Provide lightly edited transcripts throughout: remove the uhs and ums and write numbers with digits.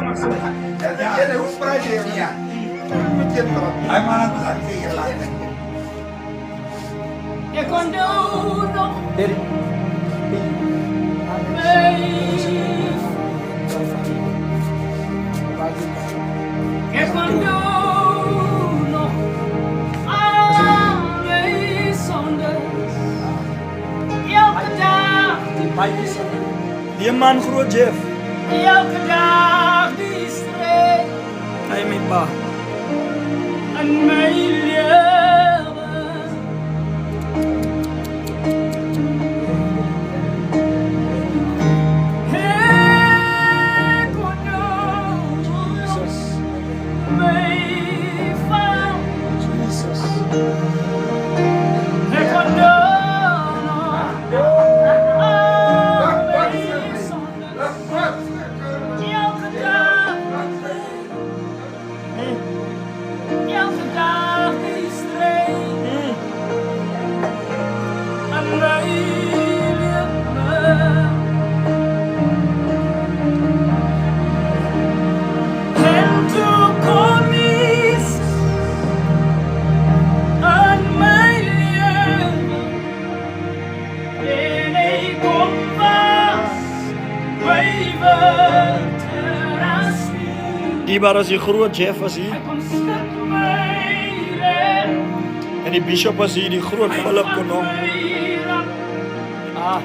Ele hoe spray je hier? Hij maakt het bezak tegen laten. Je kon doen nog Dari mee. Je kon doen nog aan mij zondes. Elke dag, die man groot Jeff. elke dag die strijd Hy my pa. in mijn leven. Ik kon Jesus. mij van, Jesus. ik kon aan mij zondes. Elke dag, elke dag die strijd aan mijn leven. En toen kom iets aan mijn leven. En ik kom vast bij water. Die was die groot Jeff was hier. Hij komt schud mij recht. En die bishop was hier, die groot Philip kon hom. Ah,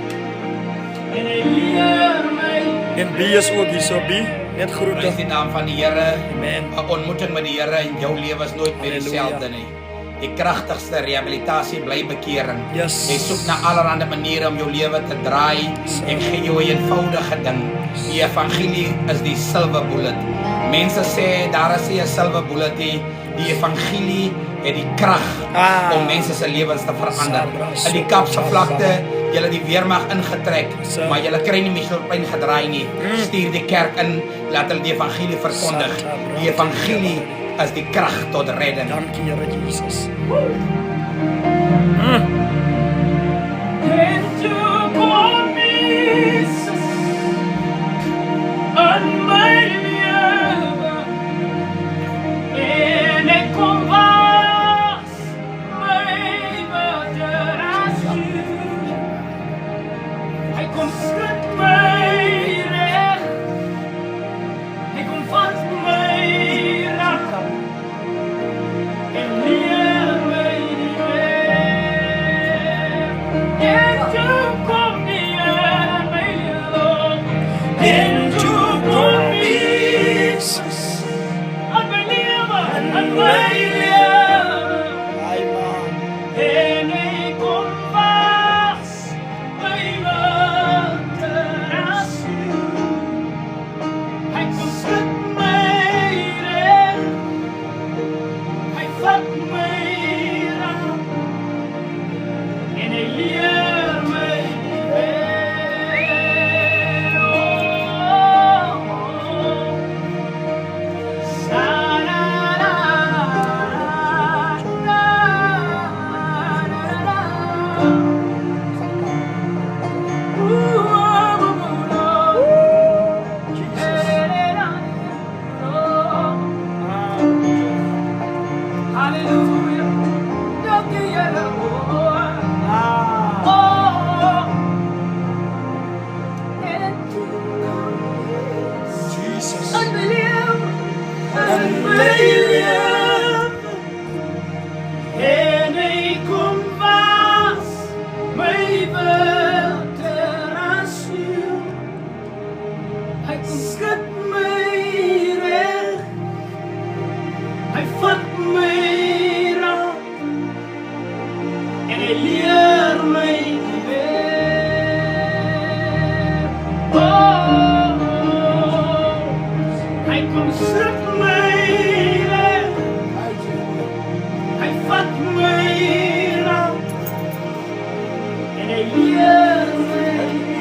En hij leert mij. en B is ook hier so B. Net groete. Prys die naam van die Here. Amen. 'n Ontmoeting met die Here in jou lewe is nooit meer Halleluja. dieselfde nie. Die kragtigste rehabilitasie bly bekering. Yes. Jy soek na allerlei maniere om jou lewe te draai. Ek gee jou 'n eenvoudige ding. Die evangelie is die silver bullet. Mense sê daar is nie 'n silver bullet nie. Die evangelie het die krag Ah. om mense se lewens te verander. Sabra, In die Kaapse vlakte, julle die weermag ingetrek, So. maar julle kry nie Michelpyn gedraai nie. Stuur die kerk in, laat hulle die evangelie verkondig. Sabra. Die evangelie is die krag tot redding. Dankie Here Jesus. En toen kom Jezus aan mijn leven. En ik kom vast bij water als u. Hij komt schud mij recht. Hij komt vast mij recht. En leer mij die weg. En toen komt die aan mij loop. En toen komt Jezus aan mijn leven, aan mijn leven. Hi man. En ik kom vast bij water als u. Hij komt schud mij recht. Hij vat mij aan. En hij leert mij die weg. Hallelujah. Dank je, Heer. En toen Jesus. aan mijn leven, aan mijn leven. En ik kom vast, mijn water als u. Hij komt schud mij recht. Hij vat mij raak. En hij leert mij die weg. Hij komt schud mij recht. Hij vat mij raak. En hij leert mij die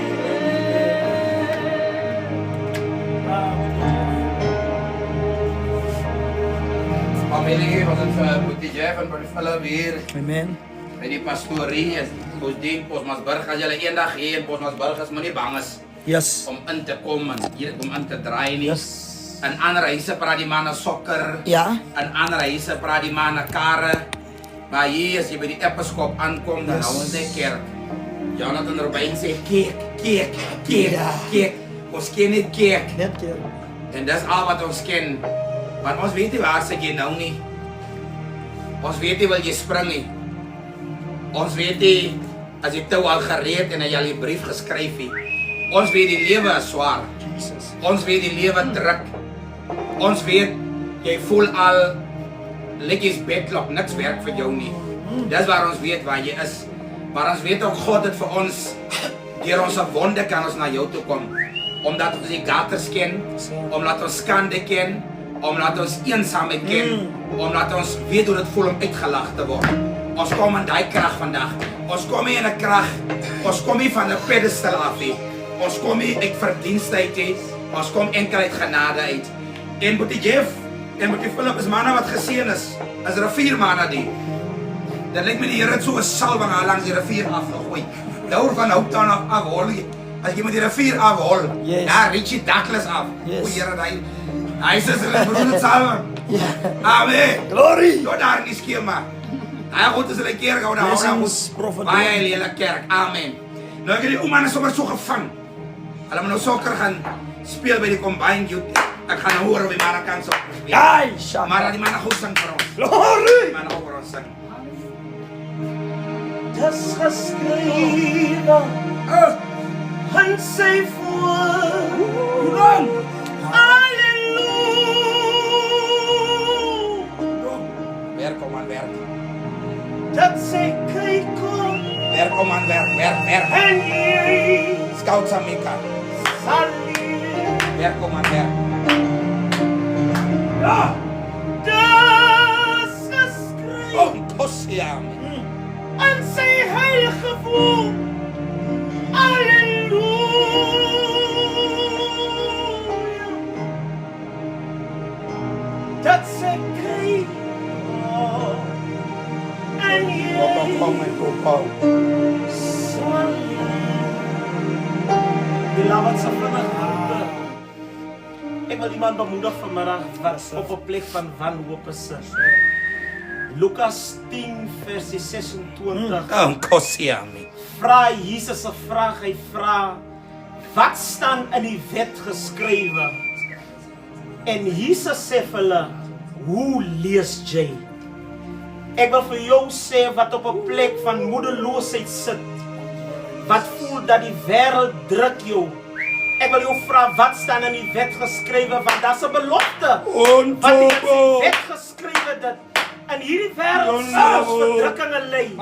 Familie, wat het Boetie Jeff en Brother Philip hier Amen. by die pastorie is ons dien Bosmasburg. As julle eendag hier in Bosmasburg is, moenie bang is Yes. om in te kom en hier om in te draai nie. Yes. In ander huise praat die manne sokker. Ja. In ander huise praat die manne karre. Maar hier as jy by die episkop aankom, dan hou ons net kerk. Jonathan Robijn sê kerk. Ja. Ons ken net kerk. Net keer. En dis al wat ons ken. Want ons weet nie waar sit jy nou nie. Ons weet nie wil jy spring nie. Ons weet nie as jy tou al gereed en hy al die brief geskryf het. Ons weet die lewe is swaar. Jesus. Ons weet die lewe druk. Ons weet jy voel al lekkies bedlok, niks werk vir jou nie. Dis waar ons weet waar jy is. Maar ons weet ook God het vir ons deur ons wonde kan ons na jou toe kom. Omdat ons die gaters ken, omdat ons skande ken, omdat ons eensaamheid ken, omdat ons weet hoe dit voel om uitgelag te word. Ons kom in daai krag vandag. Ons kom nie in 'n krag. Ons kom nie van 'n pedestal af nie. Ons kom nie uit verdienstheid nie. Ons kom enkel uit genade uit. En Boetie Jeff en Boetie Philip is manne wat geseën is. As riviermanne die. Dit lyk my die Here het so 'n salwing al langs die rivier afgegooi. Daar van Hooptown af hol. As jy met die rivier afhol, Yes. daar Richie Douglas af. Yes. O Here, hy sê hulle bedoel salwing. Ja. Amen. Glory. Tot daar in die skema. Hy goed is hulle kerk hou daar. Blessings, Prophet. Baie hele kerk. Amen. Nou ek het die ouma sommer so gevang. Hulle moet nou sokker gaan speel by die Combine Youth. Ek gaan hoor hoe die manne kan so speel. Ai, Shama. Maar die manne goed sing vir ons. Glory. Die manne ook vir ons sing. Dis geskrywe in sy woord. Halleluja. Werk om aan werk. Dat sy kyk om Werk om aan werk. en jy Scouts Amerika. sal leer. Werk om aan werk. Ja. Dis geskrywe Oh, Kosia. in sy heilige woord. Halleluja. Dat sy kyk en jy sal die laat se vinnig harte. Ek wil iemand bemoedig vanmiddag wat op 'n plek van wanhoop is. Lukas 10 vers 26. Oh, Kosia. Vra Jesus 'n vraag, hy vra wat staan in die wet geskrywe? En Jesus sê vir hulle, hoe lees jy? Ek wil vir jou sê wat op 'n plek van moedeloosheid sit. Wat voel dat die wêreld druk jou. Ek wil jou vra wat staan in die wet geskrywe, want daar's 'n belofte. Wat in die wet geskrywe dat in hierdie wêreld selfs verdrukkinge lê.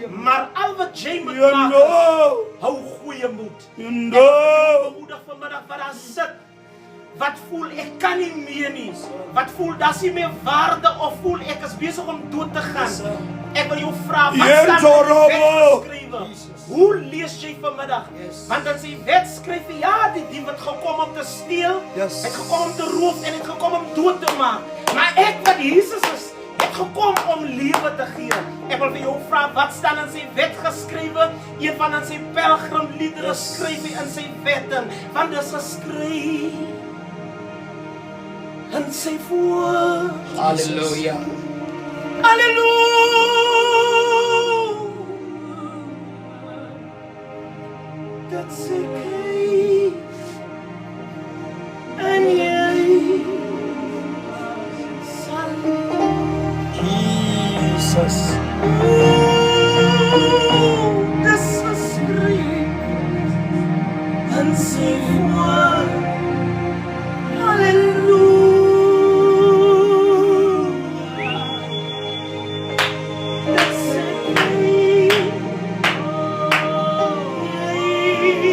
Maar al wat jy moet maak, hou goeie moed. Ek wil bemoedig vanmiddag wat daar sit. Wat voel ek kan nie meer nie. Wat voel daar's nie meer waarde of voel ek is besig om dood te gaan. Ek wil jou vra wat staan in die wet geskrywe? Hoe lees jy vanmiddag? Want in sy wet skryf hy ja, die dief het gekom om te steel, het gekom om te roof en het gekom om dood te maak. Maar ek wat Jesus is, het gekom om lewe te gee. Ek wil vir jou vra wat staan in sy wet geskrywe? Een van in sy pelgrimliedere skryf hy in sy wette, want dit is geskryf in sy woord. Halleluja. Halleluja. Dat sy kyk en jy sal Jesus. dis geskryf in sy woord. Halleluja. Dat sy kyk, jy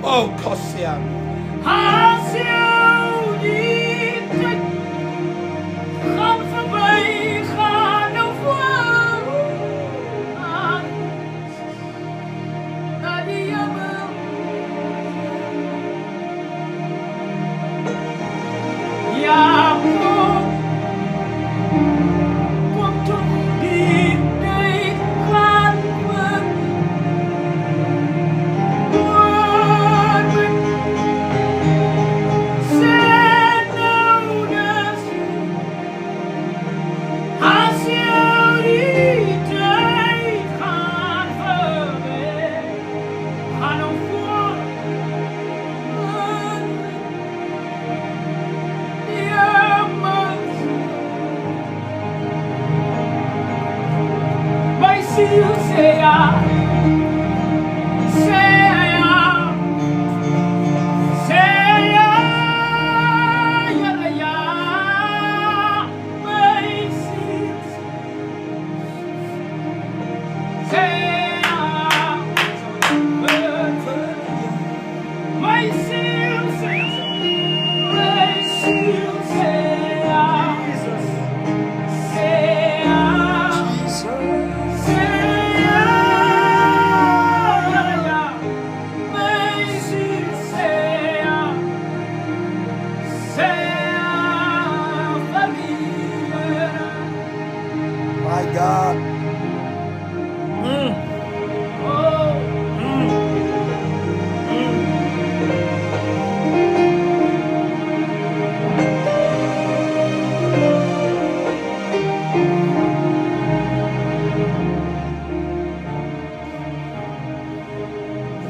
Oh, Kosia. Als jou niet gaan voorbij gaan of aan naar die jammer. Ja, kom toch niet mee gaan we. Say ja, say ja, say ja, ja, ja, my sins. Say ja, my sins, my sins, say ja, say ja. My God.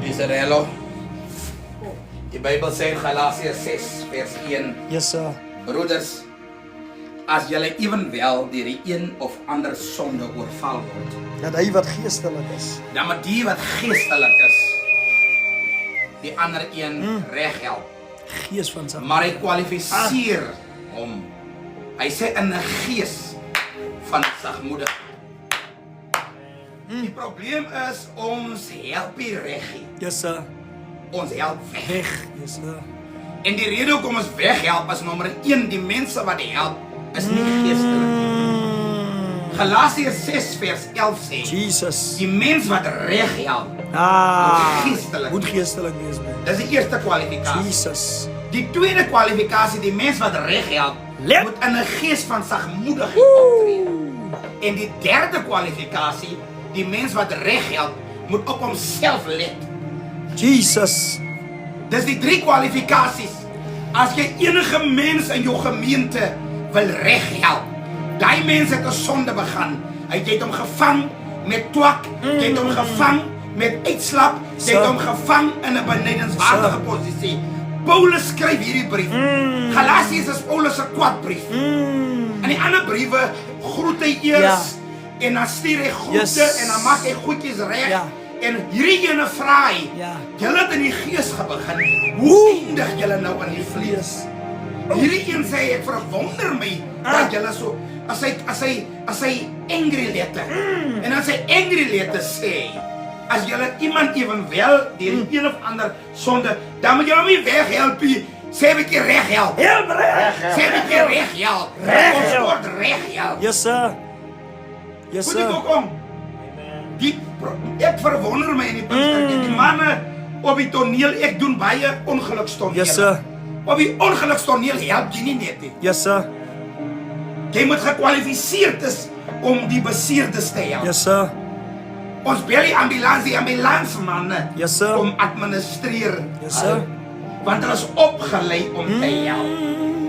Israelo. Die Bijbel zegt in Galatiërs 6 vers 1. Yes, sir. Broeders, as julle evenwel deur die een of ander sonde oorval word, Dat hy wat geestelik is. dan moet die wat geestelik is, die ander een reg help. Gees van sy. Maar hy kwalifiseer hom. Hy sê in 'n gees van sagmoedigheid. Die probleem is ons help nie reg nie. Yes, sir. Ons help weg. Weg. Yes, sir. En die rede hoekom ons weghelp is nommer 1, die mense wat die help is nie geestelik nie. Galasiërs 6 vers 11 sê, Jesus. die mens wat reg help, Ah. moet geestelik Moet wees. geestelik wees, man. Dis die eerste kwalifikasie. Jesus. Die tweede kwalifikasie, die mens wat reg help, Lep. moet in 'n gees van sagmoedigheid optree. En die derde kwalifikasie, die mens wat reg help, moet op homself let. Jesus. Dis die 3 kwalifikasies. As jy enige mens in jou gemeente wil reg help, daai mens het 'n sonde begaan. Hy het hom gevang met twak, jy het hom gevang met uitslap, jy het hom gevang in 'n benydenswaardige posisie. Paulus skryf hierdie brief. Galasiërs is Paulus se kwadbrief. In die ander briewe groet hy eers en dan stuur hy groete Yes. en dan maak hy goedjies reg. Ja. En hierdie ene vra hy, Ja. julle het in die gees begin. Hoe eindig julle nou in die vlees? Hierdie een sê ek verwonder my dat julle so as hy angry letter. En dan sy angry letter sê, as julle iemand evenwel deur die een of ander sonde, dan moet julle hom nie weghelp nie. Sê 'n bietjie reg help. Help reg. Sê 'n bietjie reg help. Reg Ons help. word reg help. Yes, sir. Yes, Moet ek sir. ook om? Ek verwonder my in die Pinksterkerk. Die manne op die toneel, ek doen baie ongelukstoneel. Yes, sir. Op die ongelukstoneel help jy nie net nie. Yes, sir. Jy moet gekwalifiseerd is om die beseerdes te help. Yes, sir. Ons bel die ambulansmanne Yes, sir. om administreer. Yes, sir. Want hulle is opgelei om te help.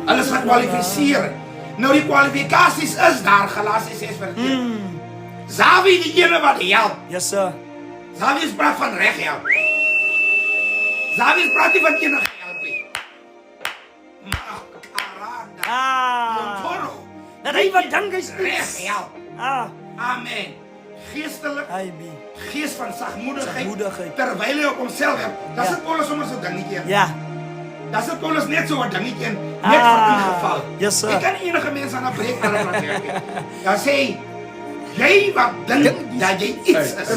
Hulle is gekwalifiseer. Nou die kwalifikasies is daar, Galasiërs 6 vers 1. Zawie die ene wat help. Yes, sir. Zawie is praat van reg help. Zawie is praat nie van enige help nie. Maar karanda. Toro. Dat hy wat dink is Reg help. Amen. Geestelik, Hy be. gees van sagmoedigheid, Sagmoedigheid. terwyl hy op homself help. Dat Ja. is Paulus sommer so dingetjie. Ja. Dat is Paulus net so 'n dingetjie net vir ingeval. Yes, sir. Ek kan nie enige mense aan 'n breek aan laat werk. Dan sê jy wat dink dat jy iets is.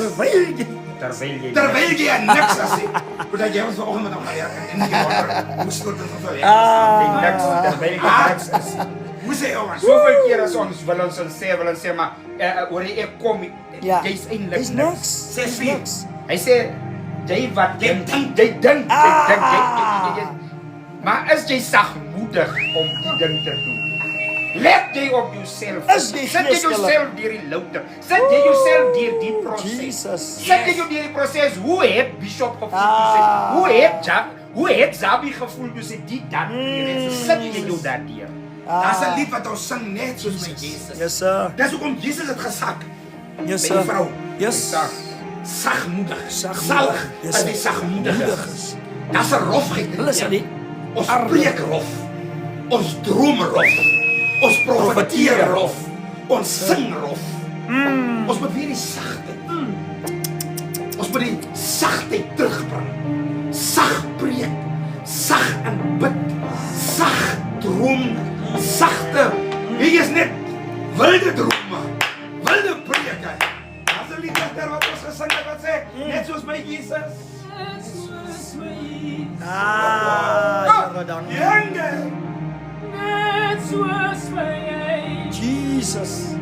Terwyl jy niks as sê. Omdat jy ons vanoggend met hom gaan werk en nie wonder hoe skoot dit vir werk. Terwyl jy niks is. Hoe sê ons? Soveel keer as ons wil ons sê maar hoor jy ek kom Ja. jy's Dis eintlik niks. Sê Dis wie? niks. Hy sê jy wat jy dink jy maar is jy sagmoedig om die ding te doen? Let jy op jouself. Is jy Sit jy geestelik? jouself deur die louter. Sit jy jouself deur die proses. Jesus. Sit jy jou deur die proses. Hoe het Bishop gevoel toe Ah. sê? Hoe het Zabi gevoel toe sê die dan hier is? Sit jy jou daardeur? Daar's 'n lied wat ons sing net soos my Jesus. Yes, sir. Dis hoekom Jesus het gesak. Yes, By sir. die vrou. Yes. Sagmoedig. Sagmoedig. Salig Yes, is sir. die sagmoediges. Moediges. Daar's 'n rofheid in Hulle sê die Ons arme. preek rof. Ons droom rof. Ons profeteer rof. Ons sing rof. Ons moet weer die sagtheid. Ons moet die sagtheid terugbring. Sag preek. Sag aanbid. Sag droom. Sagte. Hier is net wilde drome. Wilde preke. As 'n lieddigter wat ons gesing het wat sê, net soos my Jesus. Jordaan. Jonge. Jesus.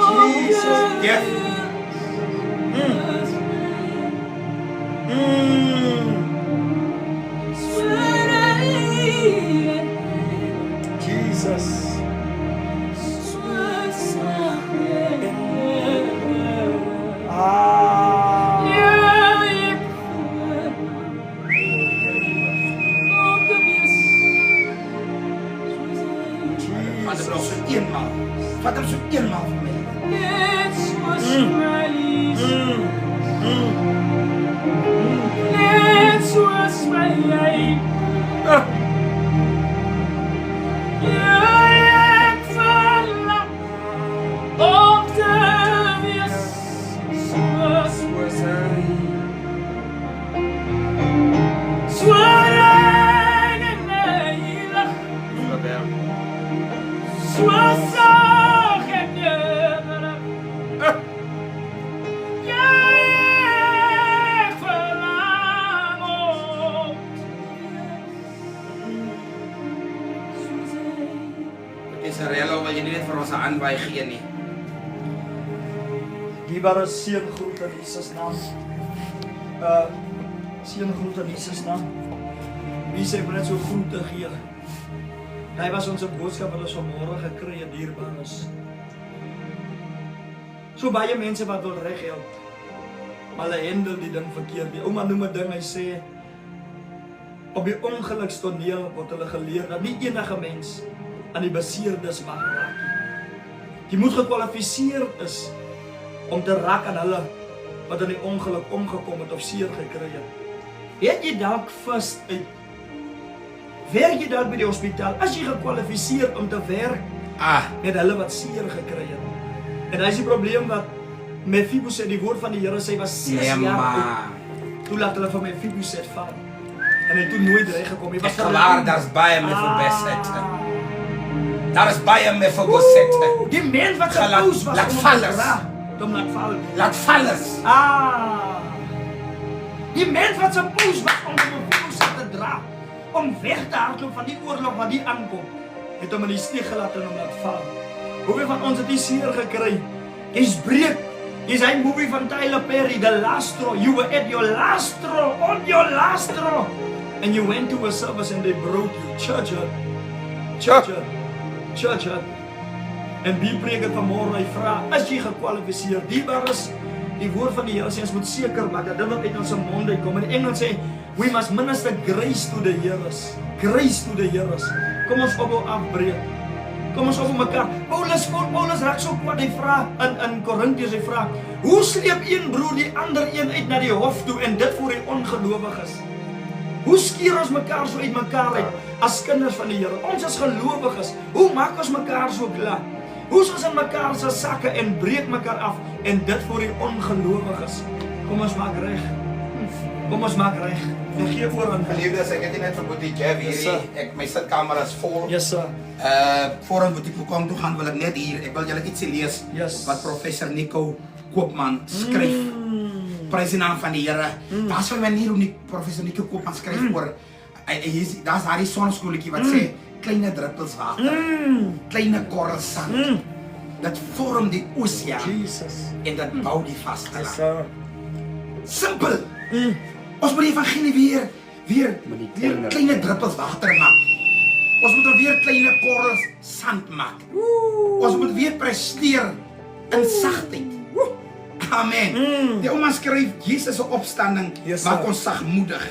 Jesus. Ja. Jesus. Vat hem nog so eenmaal. Vat hem so eenmaal vir my. Israel wil jy nie net vir ons 'n aanwy gee nie. Dierbare seun groet in Jesus naam. Seun groet in Jesus naam. Wie sê maar net so groet te gee. Hy was ons boodskap wat ons vanmôre gekry het, dierbares. So baie mense wat wil reg help. Maar hulle handel die ding verkeerd. Die ouma noem 'n ding, hy sê op die ongelukstoneel word hulle geleer dat nie enige mens aan die beseerdes mag raak nie. Jy moet gekwalifiseer is om te raak aan hulle wat in die ongeluk omgekom het of seer gekry het. Weet jy dalk vast uit? Werk jy dalk by die hospitaal? As jy gekwalifiseer om te werk met hulle wat seer gekry het. En daar is die probleem wat Mephibosheth, die woord van die Here sê, was 6 jaar oud. Toe laat hulle van Mephibosheth val. En hy toe nooit reg gekom. Hy was Ek gewaar, daar's baie Mephibosheth. Daar is baie Mephibosheth. Die mens wat gepoos was laat om val te is. dra. Om laat val. Laat val is. Die mens wat gepoos was om Mephibosheth te dra. Om weg te hardloop van die oorlog wat die aankom. Het hom in die steeg gelaat en hom laat val. Hoeveel van ons het die seer gekry? Jy's breek. Jy's hy movie van Tyler Perry, The Last Straw. You were at your last straw, on your last straw. And you went to a service and they broke you. Church hurt. Church hurt. Church hurt. En wie preek het vanmorgen, hy vraag, is jy gekwalifiseer? Diebaar is, die woord van die Here sê, ons moet seker maak, dat dit wat uit ons mond uitkom. In Engels sê, we must minister grace to the hearers. Grace to the hearers. Kom ons opbou afbreek. Kom ons op mekaar. Paulus raak so kwaad, hy vraag, in Korintiërs, hy vraag, hoe sleep een broer die ander een uit na die hof toe, en dit voor die ongelowiges? Hoe skeer ons mekaar so uit mekaar uit, as kinders van die Here? Ons as gelowiges, hoe maak ons mekaar so glad? Hoe is ons in mekaar se sakke en breek mekaar af, en dit voor die ongelowiges? Kom ons maak reg. Kom ons maak reg. Ek gee voor aan Geliefdes, ek het nie net vir Boetie Jeff Yes, hierdie, sir. my sitkamer is vol. Yes sir. Voor ons Boetie Kokong toe gaan, wil ek net hier, ek wil julle ietsie lees Yes. wat professor Nico Koopman skryf. Prys die naam van die Here. Daar's 'n manier hoe professor Nico Koopman skryf oor daar's daardie sonskoolletjie wat sê kleine druppels water, kleine korrels sand. Dat vorm die oseaan Jesus. en dat bou die vaste land. Sir. Simpel. Ons moet die evangelie weer kleine druppels water maak. Ons moet dan weer kleine korrels sand maak. Ons moet weer presteer in sagtheid. Amen. Die ouma skryf Jesus se opstanding Yes, maak sir. ons sagmoedig.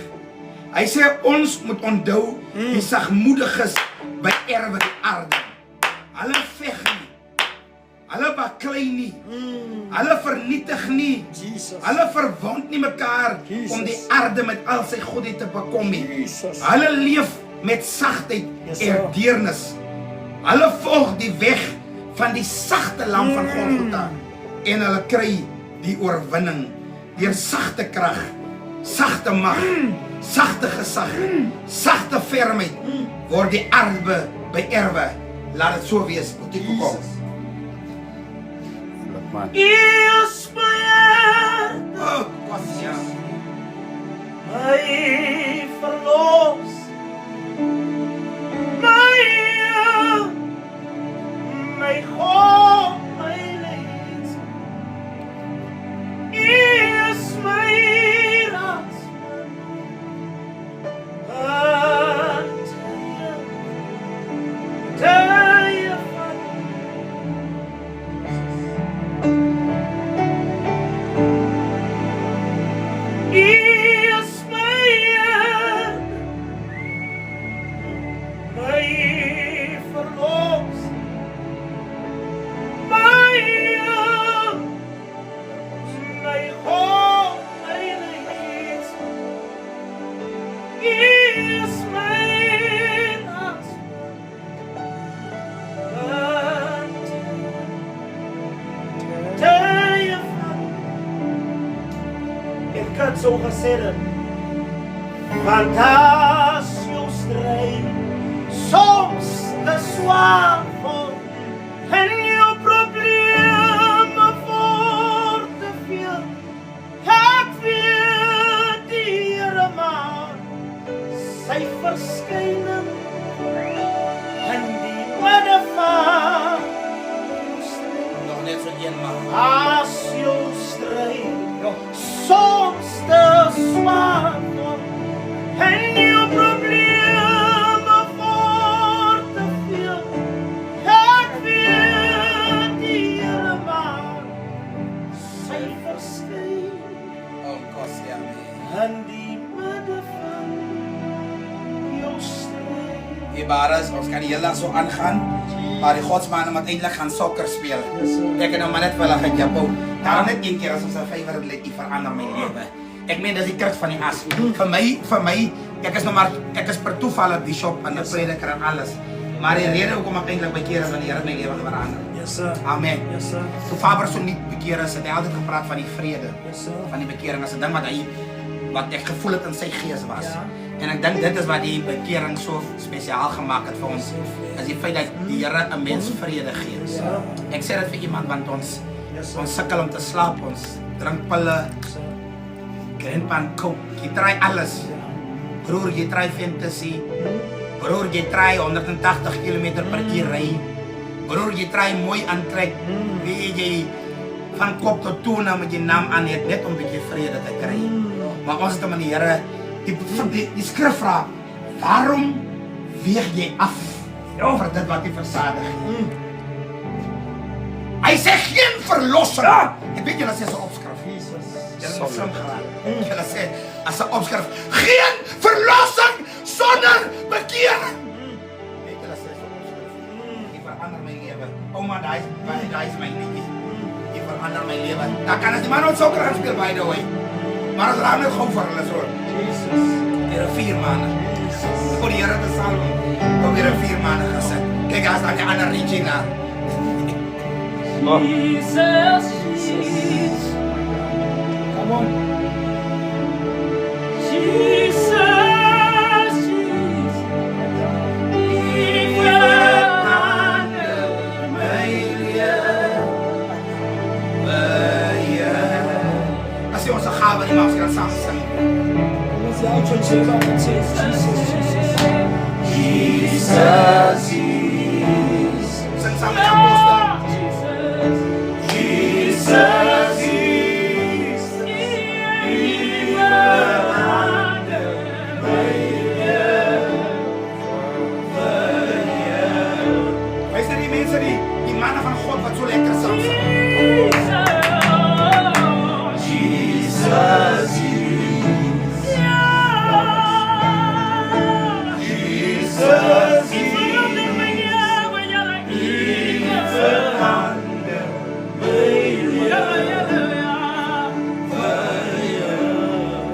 Hy sê ons moet onthou die sagmoediges by erwe die aarde. Hulle veg nie. Hulle baklei nie. Hulle vernietig nie. Jesus. Hulle verwond nie mekaar Jesus. om die aarde met al sy godheid te bekom nie. Jesus. Hulle leef met sagtheid Yes, en sir. deernis. Hulle volg die weg van die sagte lam van Golgotha en hulle kry die oorwinning deur sagte krag, sagte mag, sagte gesag, sagte fermheid word die aarde beerwe. Laat dit so wees, Boetie Kokong. Is my Oh, Kosia. my verlos. My God, my leid. Is my ras. Zo gezegd, want als je strijdt, soms te zwaar wordt en je problemen voor te veel. Het weer dieren maar, zij verschijnen en die worden van Nog net zo eenmaal. als je strijdt. Soms te zwaar wordt en je problemen voor te veel. Het weer dieren maar, zij verschijnen Oh, Kosia, man. en die midden van jouw strijd. Die bares, ons kan die hele dag so aangaan, maar die godsmannen moet eindelijk gaan sokker spelen. Ek het nou maar net wel gaan Japo. Daarom net een keer as ons 'n favorite liedjie verander my lewe. Ek meen dis die kerk van die as. Vir my, ek is per toeval 'n bishop en 'n prediker en alles. Maar die rede hoekom ek eintlik bekeer is want die Here my lewe verander. Yes sir. Amen. Yes sir. Toe Faber so nie bekeer is, het hy altyd gepraat van die vrede. Yes sir. Van die bekering as 'n ding wat ek gevoel het in sy gees was. Ja. En ek dink dit is wat die bekering so spesiaal gemaak het vir ons. Is die feit dat die Here 'n mens vrede gee. Ja. Ek sê dit vir iemand want ons Yes sir. ons sukkel om te slaap, ons drink pille, grandpan coke, jy try alles. Broer, jy try fantasy. Broer, jy try 180 km/h ry. Broer, jy try mooi aantrek. Weet jy van kop tot toe nou met jy naam aan het net om 'n bietjie vrede te kry. Maar ons het hom aan die Here die skrif vra, waarom weeg jy af vir dit wat jy versadig? Hy sê geen verlossing. Ek weet julle sê so opskrif. Julle moet slim geraak. Julle sê as 'n opskrif, geen verlossing sonder bekering. Weet julle sê so opskrif. Jy verander my lewe. Ouma, daai is my liedjie. Jy verander my lewe. Dan kan as die man ons sokker gaan speel by the way. Maar as raak net gou vir hulle so. Jesus. Hier 4 maande. Voor die Here te salm. Kom weer 4 maande gesit. Kyk as daai ander Regina. Jesus, Jesus. Come on. 'n gawe nie, maar ons kan saam sing. Ons jou church wat sê Jesus. Sing saam met die apostel. Wys net die mense die manne van God wat so lekker saam sing.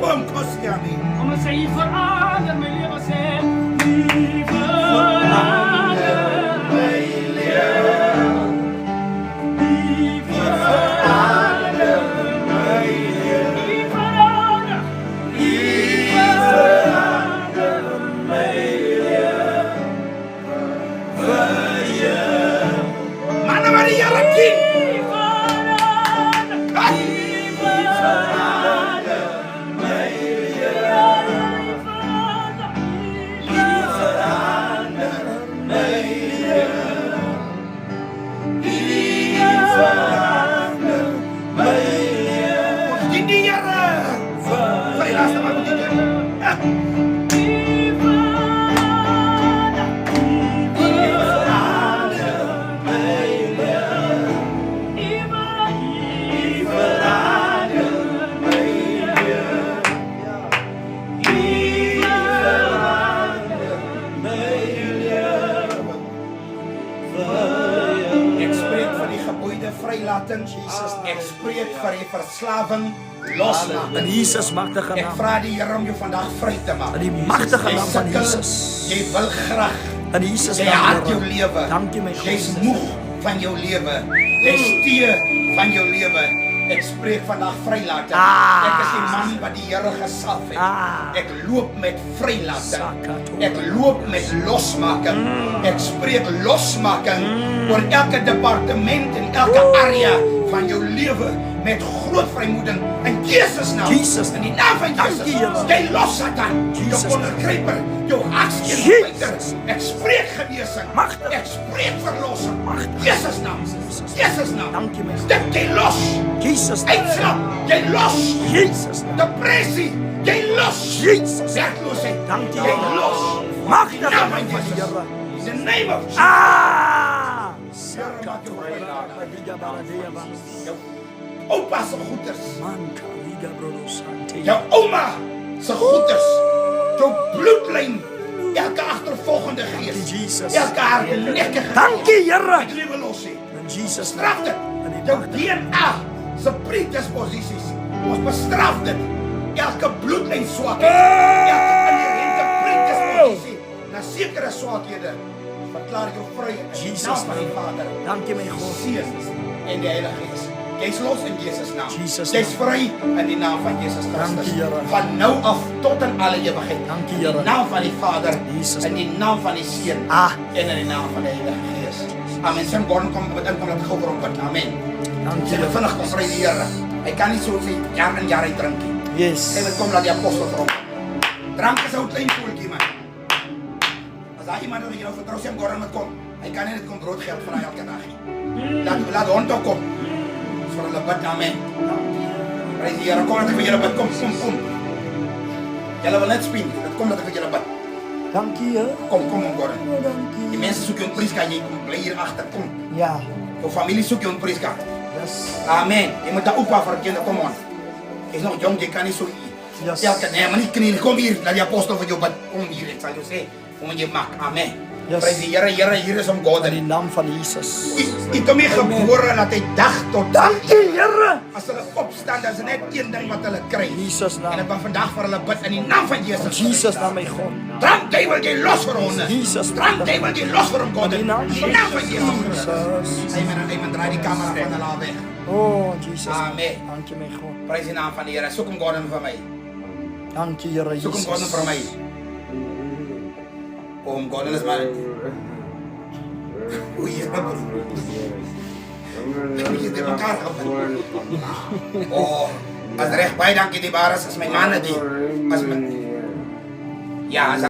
Kom Kostiani. Kom ons sê, U verander my lewe, sê, U verander my lewe. U verander my lewe. U verander my lewe. Manne wat die Here dien. Dien die Here. Vir die laaste wat dien jy. Ek spreek van die geboeide vrylating, Jesus. Ek spreek van die verslawing losmaak. In Jesus magtige Ek naam. vra die Here om jou vandag vry te maak. In die magtige Jy naam van sukkel, Jesus. Jy wil graag. In Jesus Jy naam. haat jou Here. lewe. Dankie my Jy's God. moeg van jou lewe. Jy's teë van jou lewe. Ek spreek vandag vrylating. Ek is die man wat die Here gesalf het. Ek loop met vrylating. Ek loop met losmaking. Ek spreek losmaking oor elke departement en elke area van jou lewe met groot vrymoeding in Jesus naam. Jesus. In die naam van Dankie, Jesus. Here. Jy los Satan. Jesus. Jou ondergryper, jou Jesus. hartsteker. Ek spreek genesing. Magtig. Ek spreek verlossing. Magtig. Jesus naam. Jesus naam. Dankie my God. Stik jy los. Jesus. Uitslap, jy los. Jesus naam. Depressie, jy los. Jesus. Werkloosheid, Dankie, jy Here. los. Magtige In die naam naam van die Here. In the name of Jesus. Jou oupa se goeders, jou ouma se goeders, jou bloedlyn, elke agtervolgende gees, Jesus. elke hardnekkige Dankie, Here. ek lewe los hê. In Jesus Straf dit. Jou DNA se predisposisies. Ons bestraf dit. Elke bloedlyn swakheid, elke inherente predisposisie na sekere swakhede. Verklaar jou vry in die Jesus naam van die Vader, Dankie my God. Seun en die Heilige Gees. Jy's los in Jesus naam. Jesus Jy's naam. vry in die naam van Jesus Christus. Dankie, Here. Van nou af tot in alle ewigheid. Dankie, In Here. die naam van die Vader, Jesus in die naam van die Seun Ah. en in die naam van die Heilige Gees. Amen. Sim Gordon kom met inkom dat gou vir hom bid. Amen. Dankie, Sy Here. vinnig kom vry die Here. Hy kan nie so sê jaar en jaar hy drink nie. Yes. Hy wil kom laat die apostel vir hom. Drank is 'n klein voeltjie man. As daar iemand wat jy nou vertrou Sim Gordon moet kom, hy kan nie net kom brood gee vir hy elke dag nie. Laat hond ook kom. Dis vir hulle bid. Amen. Prys die Here. Kom dat ek vir julle bid. Kom. Julle wil net spien. Dit kom dat ek vir julle bid. Dankie, Here. Kom Gordon. Die Dankie. mense soek jou in Prieska, jy kom bly hier agter. Kom. Ja. Jou familie soek jou in Prieska. Yes. Amen. Jy moet 'n oupa vir kinders kom aan. Is nog jong, jy kan nie so Yes. elke nee, maar nie knie. Kom hier, laat die apostel vir jou bid. Kom hier, ek sal jou sê hoe moet jy maak. Amen. Yes. Prys die Here, hier is om God. In die naam van Jesus. Ek kom hier gebore dat hy dag tot dag. Dankie, Here. As hulle opstaan, dan is er net een ding wat hulle kry. Jesus En naam. ek wil vandag vir hulle bid in die naam van Jesus. Jesus naam my God. Drank duivel jy los vir honde. Jesus. Drank duivel jy los vir hom God. In die naam In die naam van van Jesus. Jesus. Amen. Draai die kamera van hulle af weg. Oh, Jesus. Amen. Dankie my God. Prys die naam van die Here. Soek hom God vir my. Dankie, Here Soek hom God Jesus. vir my. Kom God is maar. Oei, Here. Ek het mekaar gevind. Oh, As reg baie dankie die bares as my manne die. As my Ja, as